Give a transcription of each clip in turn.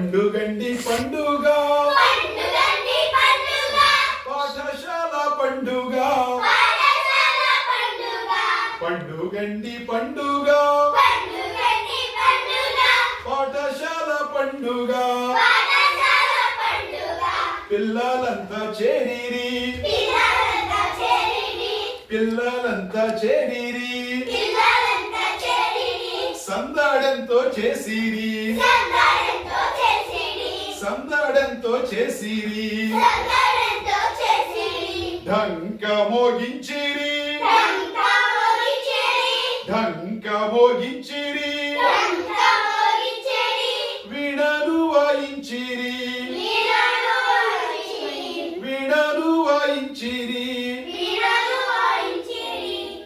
పండుగండి పండుగ పాఠశాల పండుగ పండుగండి పండుగ పాఠశాల పండుగ పిల్లలంతా చేరిరి పిల్లలంతా చేరిరి సందడంతో చేసిరి సందడంతో చేసిరి ఢంక మోగించిరి ఢంక మోగించిరి వీణలు వాయించిరి వీణలు వాయించిరి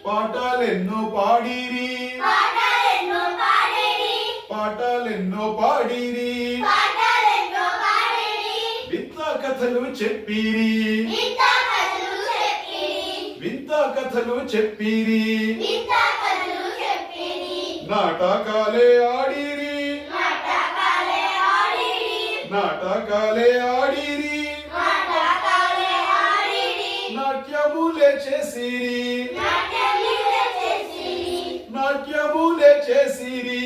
పాటలెన్నో పాడిరి పాటలెన్నో పాడిరి వింత కథలు చెప్పిరి వింత కథలు చెప్పిరి నాటకాలే ఆడిరి నాటకాలే ఆడిరి నాట్యములే చేసిరి నాట్యములే చేసిరి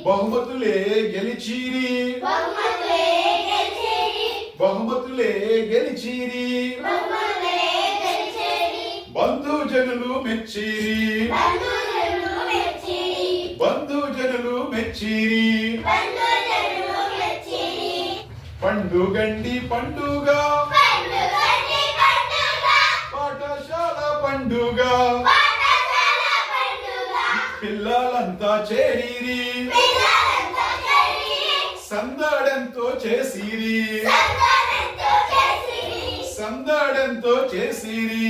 బహుమతులే గెలిచిరి బహుమతులే గెలిచిరి బంధుజనులు మెచ్చిరి బంధుజనులు మెచ్చిరి పండుగండి పండుగ పాఠశాల పండుగ పిల్లలంతా చేరిరి సందడంతో చేసిరి సందడంతో చేసిరి